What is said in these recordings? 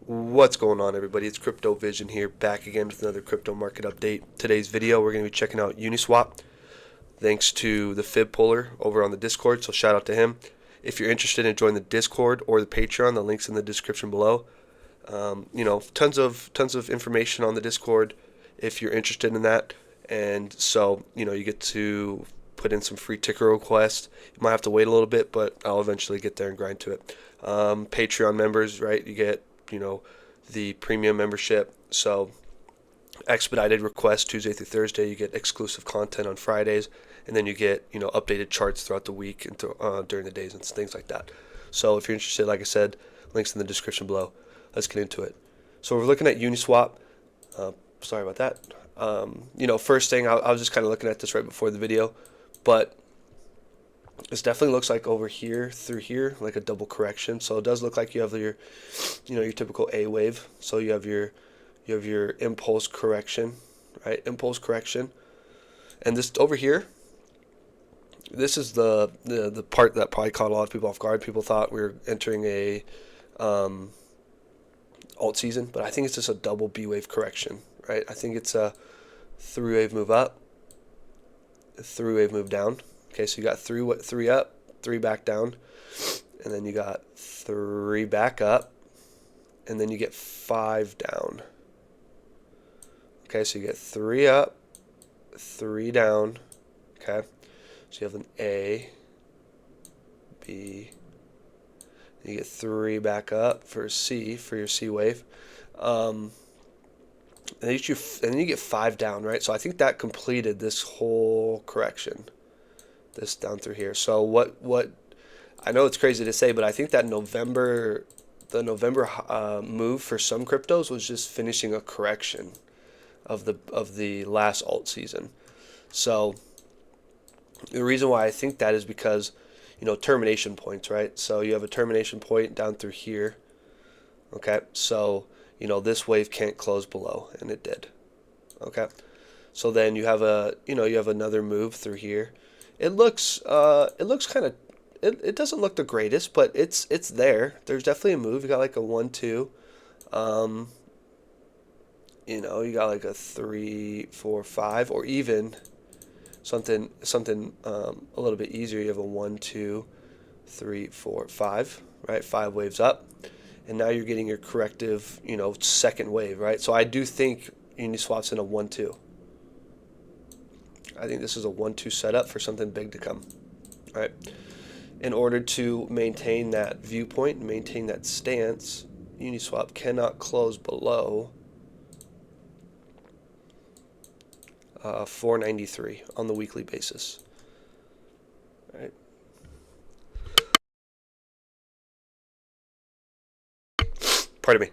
What's going on, everybody? It's CryptoVision here, back again with another crypto market update. Today's video, we're going to be checking out Uniswap, thanks to the fib puller over on the Discord, so shout out to him. If you're interested in joining the Discord or the Patreon, the link's in the description below. Tons of information on the Discord if you're interested in that. And so, you get to put in some free ticker requests. You might have to wait a little bit, but I'll eventually get there and grind to it. Patreon members, right? You get, the premium membership. So expedited requests Tuesday through Thursday. You get exclusive content on Fridays, and then you get updated charts throughout the week and during the days and things like that. So if you're interested, like I said, links in the description below. Let's get into it. So we're looking at Uniswap. Sorry about that. First thing, I was just kind of looking at this right before the video, but this definitely looks like over here through here, like a double correction. So it does look like you have your typical A wave. So you have your impulse correction, right? Impulse correction, and this over here, this is the part that probably caught a lot of people off guard. People thought we were entering a alt season, but I think it's just a double B wave correction, right? I think it's a three wave move up, a three wave move down. Okay, so you got three up, three back down, and then you got three back up, and then you get five down. Okay, so you get three up, three down. Okay, so you have an A, B, and you get three back up for C, for your C wave. And then you get five down, right? So I think that completed this whole correction, this down through here. So what I know it's crazy to say, but I think that the November move for some cryptos was just finishing a correction of the last alt season. So the reason why I think that is because termination points, right? So you have a termination point down through here. Okay, so this wave can't close below, and it did. Okay, so then you have another move through here. It looks kind of, it doesn't look the greatest, but it's there. There's definitely a move. You got like a 1-2. You got like a 3, 4, 5, or even something a little bit easier. You have a 1, 2, 3, 4, 5, right? 5 waves up, and now you're getting your corrective, second wave, right? So I do think Uniswap's in a 1-2. I think this is a 1-2 setup for something big to come, right? In order to maintain that viewpoint, maintain that stance, Uniswap cannot close below 493 on the weekly basis, right? Pardon me.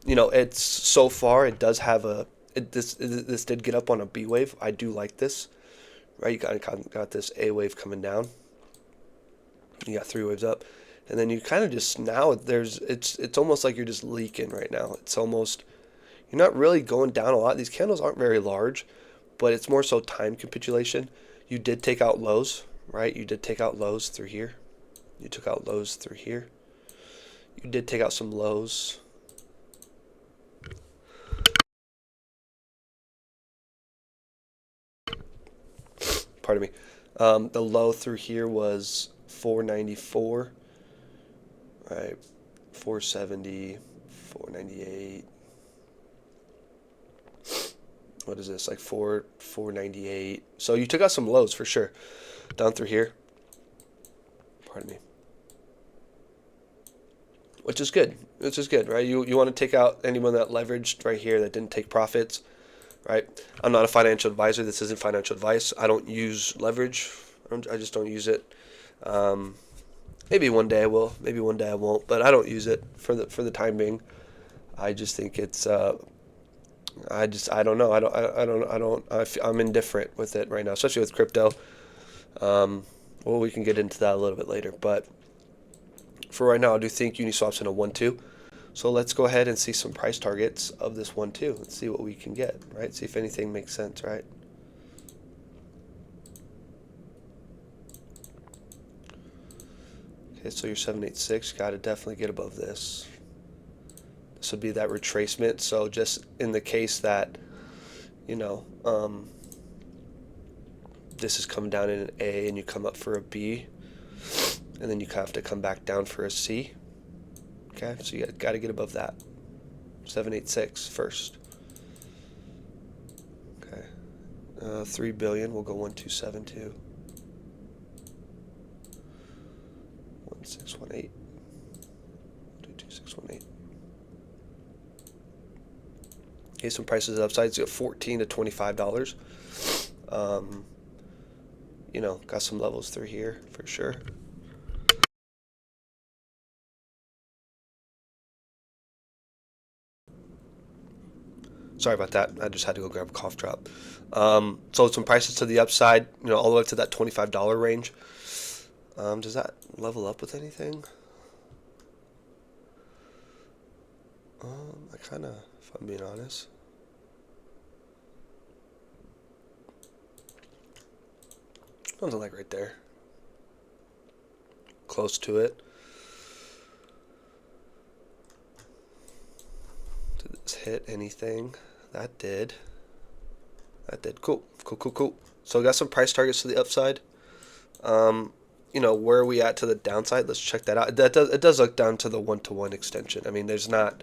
It's so far it does have this did get up on a B wave. I do like this, right? You got this A wave coming down. You got three waves up, and then you kind of just now it's almost like you're just leaking right now. It's almost, you're not really going down a lot. These candles aren't very large, but it's more so time capitulation. You did take out lows, right? You did take out lows through here. You took out lows through here. You did take out some lows. Pardon me. The low through here was 494, right? 470, 498. What is this? Like 498. So you took out some lows for sure. Down through here. Pardon me. Which is good. Which is good, right? You want to take out anyone that leveraged right here that didn't take profits, right? I'm not a financial advisor. This isn't financial advice. I don't use leverage. I just don't use it. Maybe one day I will. Maybe one day I won't. But I don't use it for the time being. I just think it's. I don't know. I'm indifferent with it right now, especially with crypto. Well, we can get into that a little bit later. But for right now, I do think Uniswap's in a 1-2. So let's go ahead and see some price targets of this 1-2. Let's see what we can get, right? See if anything makes sense, right? Okay, so your 786, got to definitely get above this. would be that retracement. So just in the case that, you know, this is coming down in an A and you come up for a B, and then you have to come back down for a C. Okay, so you got to get above that 786 first. Okay, 3 billion. We'll go 1272. 1618. 22618. Okay, some prices upsides. You got $14 to $25. You know, got some levels through here for sure. Sorry about that. I just had to go grab a cough drop. So some prices to the upside, you know, all the way up to that $25 range. Does that level up with anything? I kind of, if I'm being honest. Something like right there. Close to it. Did this hit anything? That did. That did. Cool. Cool, cool, cool. So we got some price targets to the upside. You know, where are we at to the downside? Let's check that out. It does look down to the 1-to-1 extension. I mean, there's not,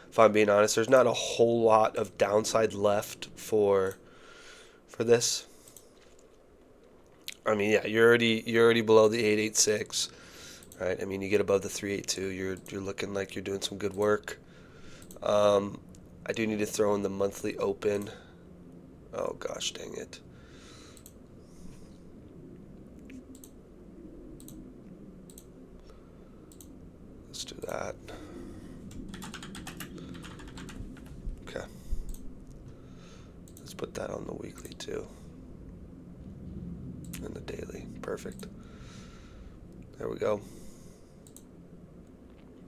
if I'm being honest, there's not a whole lot of downside left for this. I mean, yeah, you're already below the 886, right? I mean, you get above the 382, you're looking like you're doing some good work. I do need to throw in the monthly open. Oh gosh, dang it. Let's do that. Okay. Let's put that on the weekly too. And the daily. Perfect. There we go.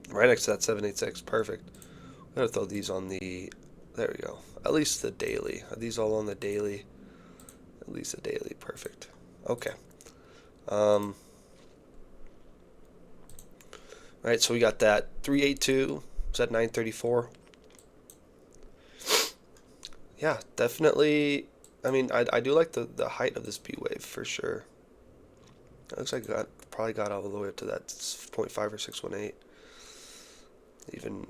Right next to that 786. Perfect. I'm going to throw these on the... There we go. At least the daily. Are these all on the daily? At least the daily. Perfect. Okay. Alright, so we got that 382. Is that 934? Yeah, definitely. I mean, I do like the height of this B wave for sure. It looks like I probably got all the way up to that 0.5 or 618. Even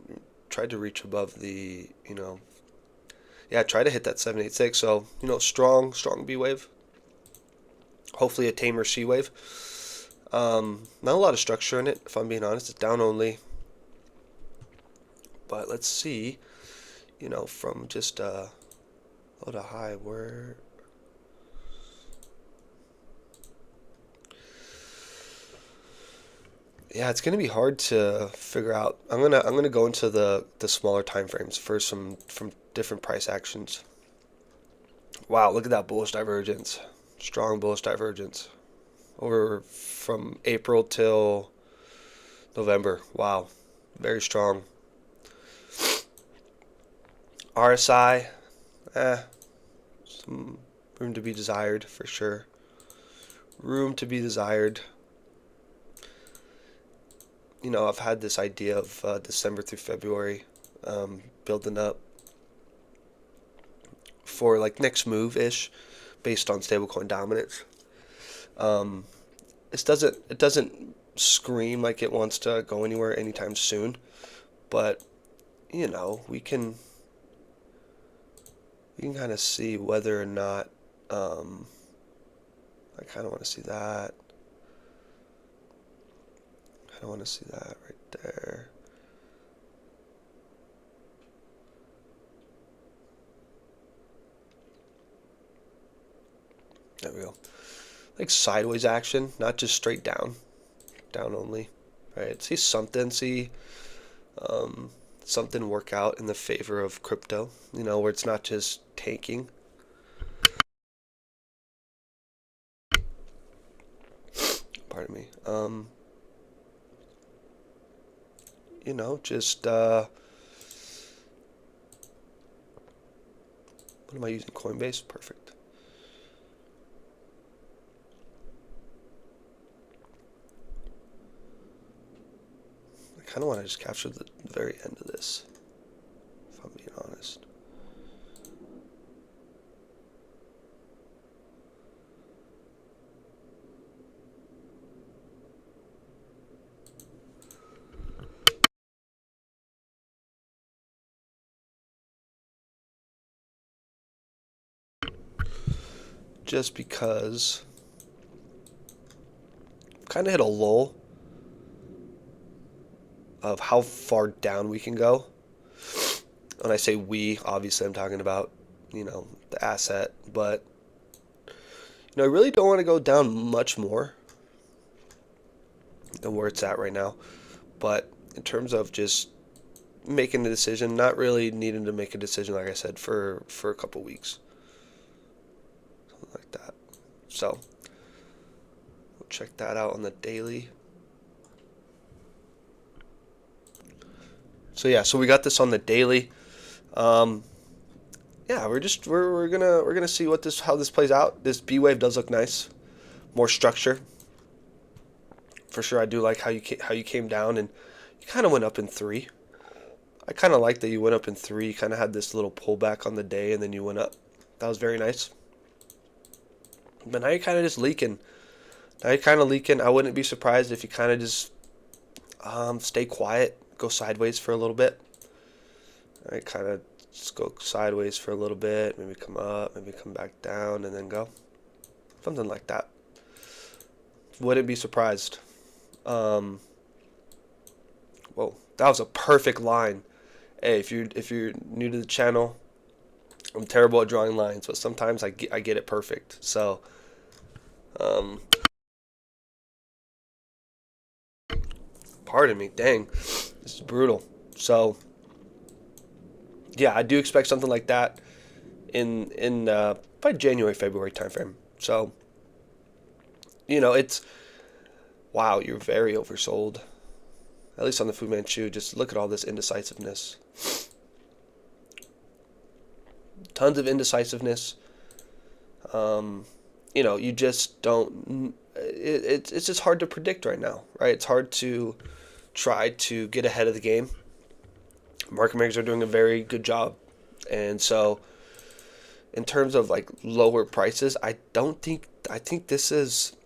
tried to reach above the, you know, yeah, try to hit that 786. So, you know, strong B wave. Hopefully a tamer C wave. Not a lot of structure in it, if I'm being honest. It's down only. But let's see, you know, from just low to high, where... Yeah, it's gonna be hard to figure out. I'm gonna go into the smaller time frames for some from different price actions. Wow, look at that bullish divergence. Strong bullish divergence over from April till November. Wow, very strong. RSI, some room to be desired for sure. Room to be desired. You know, I've had this idea of December through February building up for like next move ish, based on stablecoin dominance. It doesn't scream like it wants to go anywhere anytime soon, but you know, we can kind of see whether or not. I kind of want to see that. I want to see that right there. There we go. Like sideways action, not just straight down. Down only. Right? See something, something work out in the favor of crypto, you know, where it's not just tanking. Pardon me. You know, just what am I using? Coinbase? Perfect. I kind of want to just capture the very end of this. if I'm being honest. Just because kind of hit a lull of how far down we can go. When I say we, obviously I'm talking about, the asset, but I really don't want to go down much more than where it's at right now. But in terms of just making a decision, not really needing to make a decision, like I said, for a couple weeks, something like that. So we'll check that out on the daily. So yeah, so we got this on the daily. Yeah, we're gonna see how this plays out. This B wave does look nice, more structure. For sure, I do like how you came down and you kind of went up in three. I kind of like that you went up in three. You kind of had this little pullback on the day and then you went up. That was very nice. But now you're kind of just leaking. Now you're kind of leaking. I wouldn't be surprised if you kind of just stay quiet, go sideways for a little bit. All right, kind of just go sideways for a little bit, maybe come up, maybe come back down, and then go. Something like that. Wouldn't be surprised. Whoa, that was a perfect line. Hey, if you're new to the channel, I'm terrible at drawing lines, but sometimes I get it perfect. So, pardon me, dang, this is brutal. So, yeah, I do expect something like that in by January, February timeframe. So, it's wow, you're very oversold. At least on the Fu Manchu, just look at all this indecisiveness. Tons of indecisiveness. You just don't. It's just hard to predict right now, right? It's hard to try to get ahead of the game. Market makers are doing a very good job, and so in terms of like lower prices, I think this is,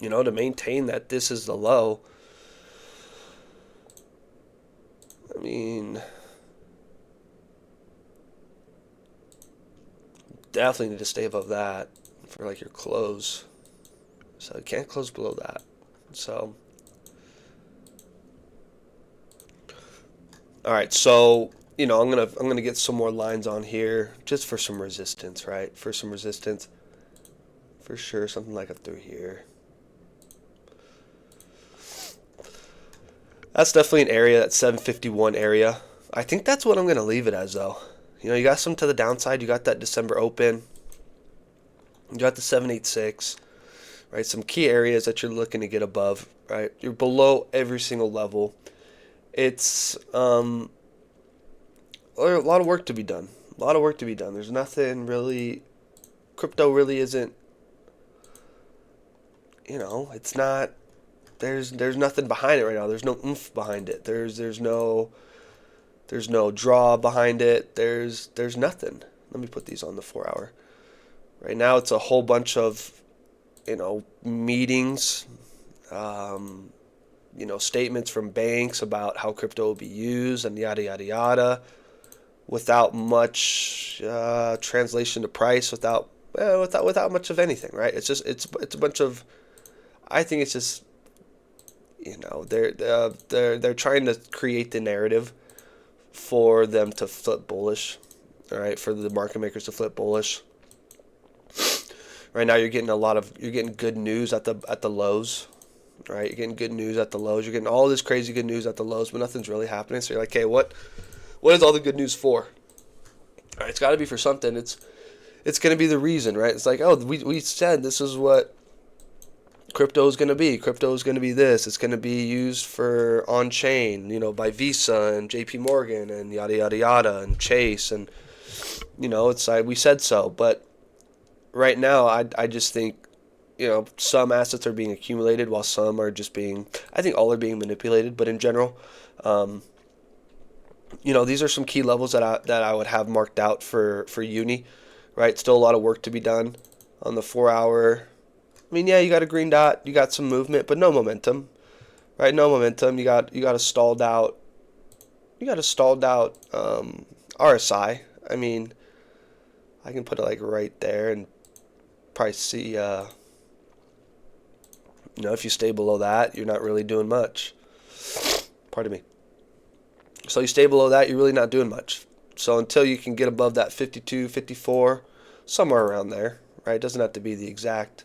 to maintain that this is the low. I mean, definitely need to stay above that for like your close. So you can't close below that. So, all right. So I'm gonna get some more lines on here just for some resistance, right? For some resistance, for sure. Something like up through here. That's definitely an area, that 751 area. I think that's what I'm going to leave it as, though. You got some to the downside. You got that December open. You got the 786, right? Some key areas that you're looking to get above, right? You're below every single level. It's a lot of work to be done. A lot of work to be done. There's nothing really. Crypto really isn't. It's not. There's nothing behind it right now. There's no oomph behind it. There's no draw behind it. There's nothing. Let me put these on the 4-hour. Right now it's a whole bunch of meetings, statements from banks about how crypto will be used and yada yada yada, without much translation to price, without much of anything. Right? It's a bunch of. I think it's just. They're trying to create the narrative for them to flip bullish, all right, for the market makers to flip bullish. Right now you're getting good news at the lows, right? You're getting good news at the lows. You're getting all this crazy good news at the lows, but nothing's really happening. So you're like, hey, what is all the good news for? All right, it's got to be for something. It's going to be the reason, right? It's like, oh, we said this is what crypto is going to be. Crypto is going to be this. It's going to be used for on-chain, by Visa and JP Morgan and yada, yada, yada, and Chase. And, it's like we said so. But right now, I just think, some assets are being accumulated while some are just being, I think all are being manipulated. But in general, these are some key levels that I would have marked out for Uni, right? Still a lot of work to be done on the 4 hour. I mean, yeah, you got a green dot, you got some movement, but no momentum, right? No momentum. You got a stalled out. You got a stalled out RSI. I mean, I can put it like right there and probably see. If you stay below that, you're not really doing much. Pardon me. So you stay below that, you're really not doing much. So until you can get above that 52, 54, somewhere around there, right? It doesn't have to be the exact.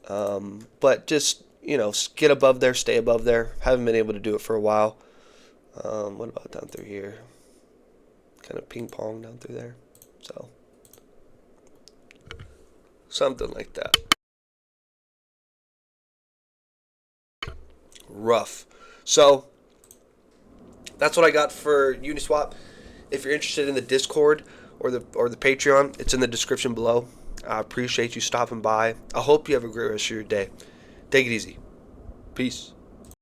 But just, get above there, stay above there. Haven't been able to do it for a while. What about down through here? Kind of ping pong down through there. So, something like that. Rough. So, that's what I got for Uniswap. If you're interested in the Discord or the Patreon, it's in the description below. I appreciate you stopping by. I hope you have a great rest of your day. Take it easy. Peace.